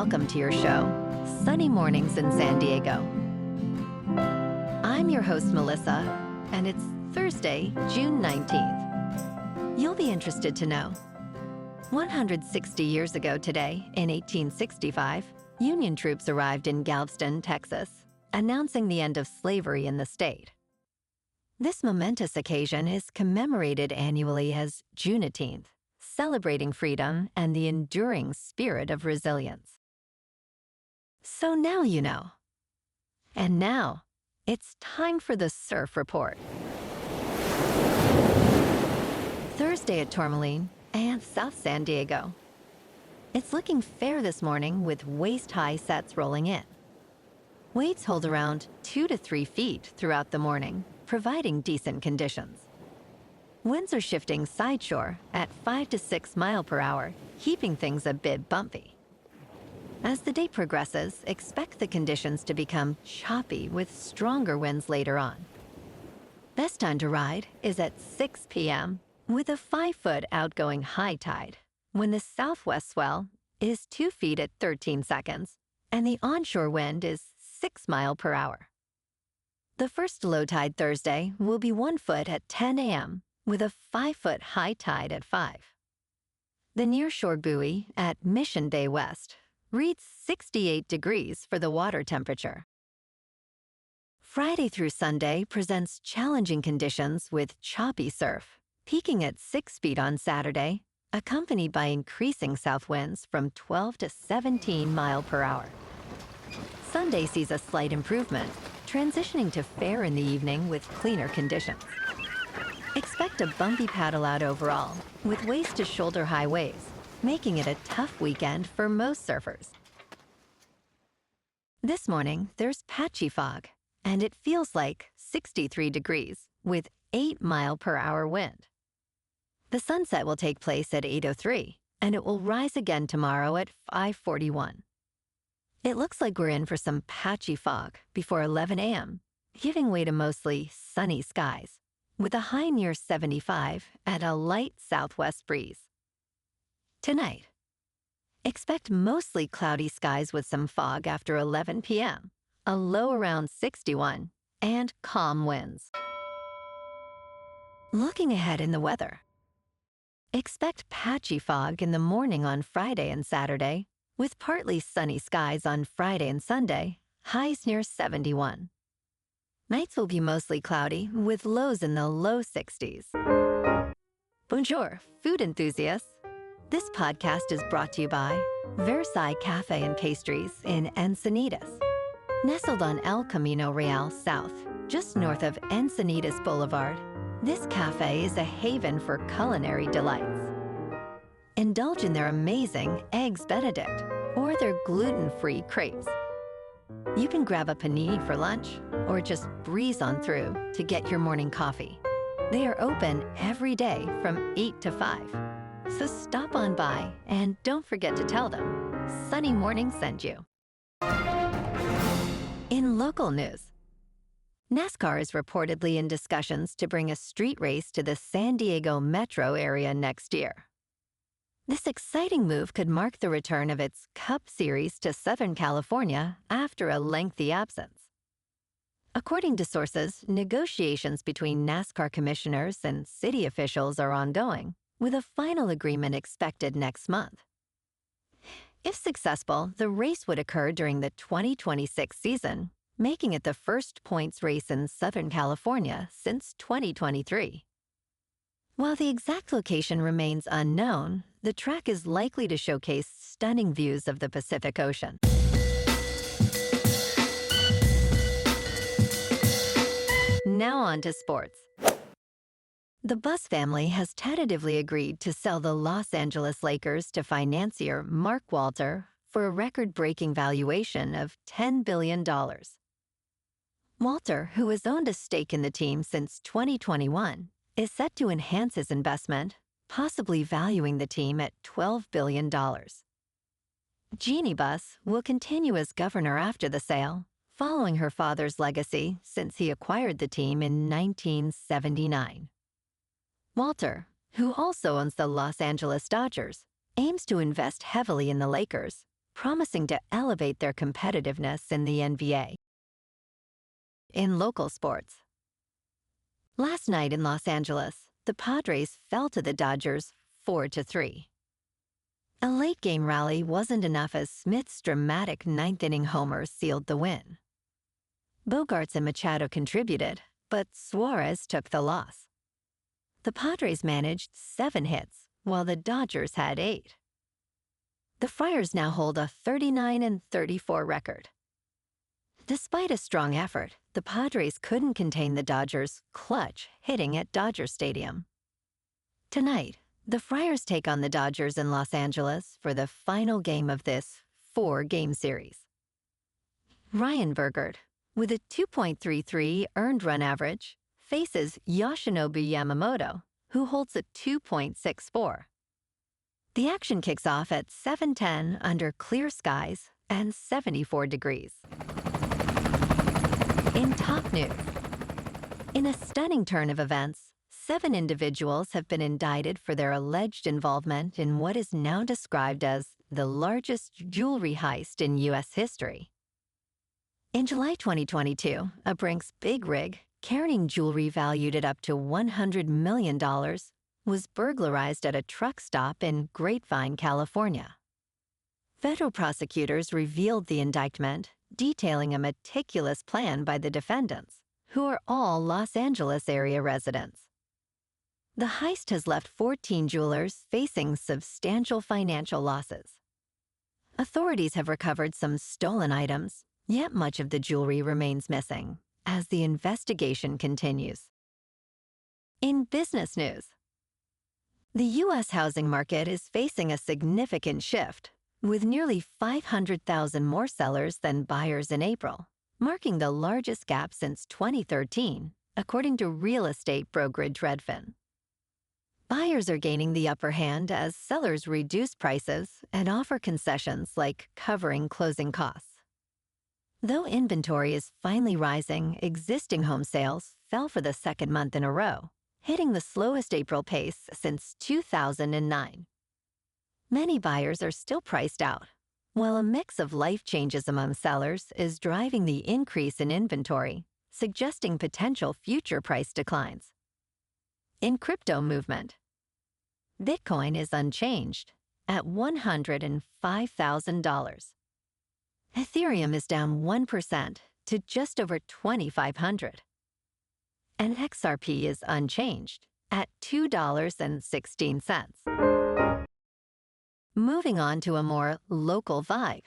welcome to your show, Sunny Mornings in San Diego. I'm your host, Melissa, and it's Thursday, June 19th. You'll be interested to know 160 years ago today, in 1865, Union troops arrived in Galveston, Texas, announcing the end of slavery in the state. This momentous occasion is commemorated annually as Juneteenth, celebrating freedom and the enduring spirit of resilience. So now you know. And now, it's time for the Surf Report. Thursday at Tourmaline and South San Diego. It's looking fair this morning with waist-high sets rolling in. Waves hold around 2 to 3 feet throughout the morning, providing decent conditions. Winds are shifting sideshore at 5 to 6 miles per hour, keeping things a bit bumpy. As the day progresses, expect the conditions to become choppy with stronger winds later on. Best time to ride is at 6 p.m. with a 5-foot outgoing high tide, when the southwest swell is 2 feet at 13 seconds, and the onshore wind is 6 miles per hour. The first low tide Thursday will be 1 foot at 10 a.m., with a 5-foot high tide at 5. The nearshore buoy at Mission Bay West reads 68 degrees for the water temperature. Friday through Sunday presents challenging conditions with choppy surf, peaking at 6 feet on Saturday, accompanied by increasing south winds from 12 to 17 miles per hour. Sunday sees a slight improvement, transitioning to fair in the evening with cleaner conditions. Expect a bumpy paddle out overall, with waist to shoulder high waves, making it a tough weekend for most surfers. This morning, there's patchy fog, and it feels like 63 degrees with 8 mile per hour wind. The sunset will take place at 8:03, and it will rise again tomorrow at 5:41. It looks like we're in for some patchy fog before 11 a.m., giving way to mostly sunny skies, with a high near 75 and a light southwest breeze. Tonight, expect mostly cloudy skies with some fog after 11 p.m., a low around 61, and calm winds. Looking ahead in the weather, expect patchy fog in the morning on Friday and Saturday, with partly sunny skies on Friday and Sunday, highs near 71. Nights will be mostly cloudy, with lows in the low 60s. Bonjour, food enthusiasts. This podcast is brought to you by Versailles Cafe and Pastries in Encinitas. Nestled on El Camino Real South, just north of Encinitas Boulevard, this cafe is a haven for culinary delights. Indulge in their amazing Eggs Benedict or their gluten-free crepes. You can grab a panini for lunch or just breeze on through to get your morning coffee. They are open every day from 8 to 5. So stop on by and don't forget to tell them Sunny Morning sent you. In local news, NASCAR is reportedly in discussions to bring a street race to the San Diego metro area next year. This exciting move could mark the return of its Cup Series to Southern California after a lengthy absence. According to sources, negotiations between NASCAR commissioners and city officials are ongoing, with a final agreement expected next month. If successful, the race would occur during the 2026 season, making it the first points race in Southern California since 2023. While the exact location remains unknown, the track is likely to showcase stunning views of the Pacific Ocean. Now on to sports. The Buss family has tentatively agreed to sell the Los Angeles Lakers to financier Mark Walter for a record-breaking valuation of $10 billion. Walter, who has owned a stake in the team since 2021, is set to enhance his investment, possibly valuing the team at $12 billion. Jeannie Buss will continue as governor after the sale, following her father's legacy since he acquired the team in 1979. Walter, who also owns the Los Angeles Dodgers, aims to invest heavily in the Lakers, promising to elevate their competitiveness in the NBA. In local sports. Last night in Los Angeles, the Padres fell to the Dodgers 4-3. A late-game rally wasn't enough as Smith's dramatic ninth-inning homer sealed the win. Bogarts and Machado contributed, but Suarez took the loss. The Padres managed 7 hits, while the Dodgers had 8. The Friars now hold a 39-34 record. Despite a strong effort, the Padres couldn't contain the Dodgers' clutch hitting at Dodger Stadium. Tonight, the Friars take on the Dodgers in Los Angeles for the final game of this 4-game series. Ryan Bergert, with a 2.33 earned run average, faces Yoshinobu Yamamoto, who holds a 2.64. The action kicks off at 7:10 under clear skies and 74 degrees. In top news, in a stunning turn of events, 7 individuals have been indicted for their alleged involvement in what is now described as the largest jewelry heist in U.S. history. In July 2022, a Brinks big rig, carrying jewelry valued at up to $100 million, was burglarized at a truck stop in Grapevine, California. Federal prosecutors revealed the indictment, detailing a meticulous plan by the defendants, who are all Los Angeles area residents. The heist has left 14 jewelers facing substantial financial losses. Authorities have recovered some stolen items, yet much of the jewelry remains missing as the investigation continues. In business news, the U.S. housing market is facing a significant shift, with nearly 500,000 more sellers than buyers in April, marking the largest gap since 2013, according to real estate brokerage Redfin. Buyers are gaining the upper hand as sellers reduce prices and offer concessions like covering closing costs. Though inventory is finally rising, existing home sales fell for the second month in a row, hitting the slowest April pace since 2009. Many buyers are still priced out, while a mix of life changes among sellers is driving the increase in inventory, suggesting potential future price declines. In crypto movement, Bitcoin is unchanged at $105,000. Ethereum is down 1% to just over 2,500. And XRP is unchanged at $2.16. Moving on to a more local vibe.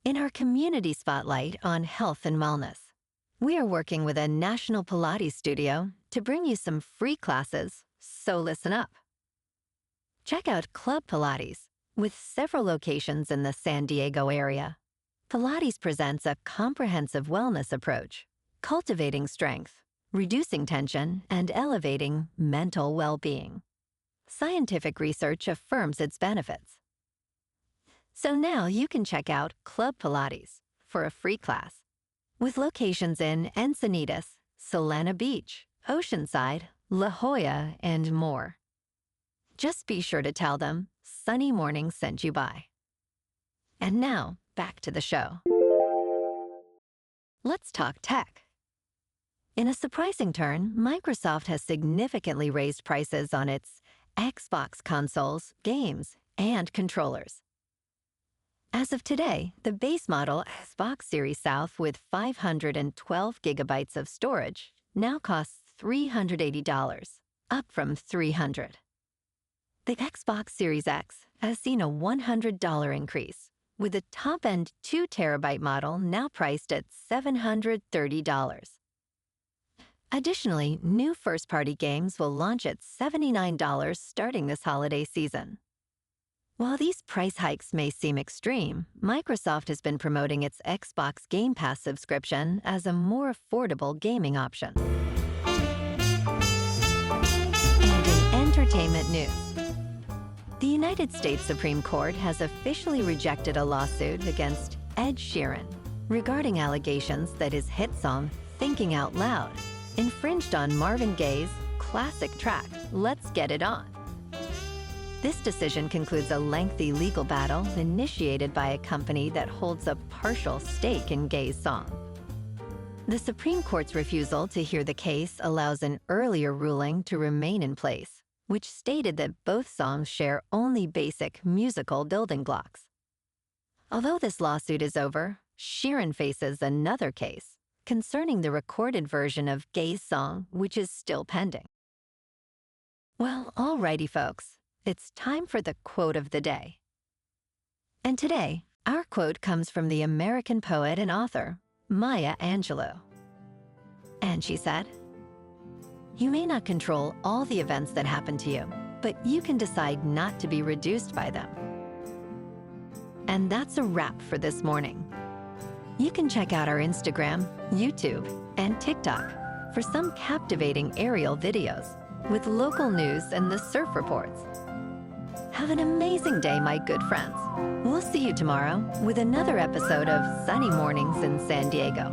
In our community spotlight on health and wellness, we are working with a national Pilates studio to bring you some free classes, so listen up. Check out Club Pilates, with several locations in the San Diego area. Pilates presents a comprehensive wellness approach, cultivating strength, reducing tension, and elevating mental well-being. Scientific research affirms its benefits. So now you can check out Club Pilates for a free class, with locations in Encinitas, Solana Beach, Oceanside, La Jolla, and more. Just be sure to tell them Sunny Morning sent you by. And now, back to the show. Let's talk tech. In a surprising turn, Microsoft has significantly raised prices on its Xbox consoles, games, and controllers. As of today, the base model Xbox Series South with 512 gigabytes of storage now costs $380, up from $300. The Xbox Series X has seen a $100 increase, with the top-end 2 terabyte model now priced at $730. Additionally, new first-party games will launch at $79 starting this holiday season. While these price hikes may seem extreme, Microsoft has been promoting its Xbox Game Pass subscription as a more affordable gaming option. And in entertainment news, the United States Supreme Court has officially rejected a lawsuit against Ed Sheeran regarding allegations that his hit song, Thinking Out Loud, infringed on Marvin Gaye's classic track, Let's Get It On. This decision concludes a lengthy legal battle initiated by a company that holds a partial stake in Gay's song. The Supreme Court's refusal to hear the case allows an earlier ruling to remain in place, which stated that both songs share only basic musical building blocks. Although this lawsuit is over, Sheeran faces another case concerning the recorded version of Gay's song, which is still pending. Well, alrighty, folks, it's time for the quote of the day. And today, our quote comes from the American poet and author, Maya Angelou. And she said, "You may not control all the events that happen to you, but you can decide not to be reduced by them." And that's a wrap for this morning. You can check out our Instagram, YouTube, and TikTok for some captivating aerial videos with local news and the surf reports. Have an amazing day, my good friends. We'll see you tomorrow with another episode of Sunny Mornings in San Diego.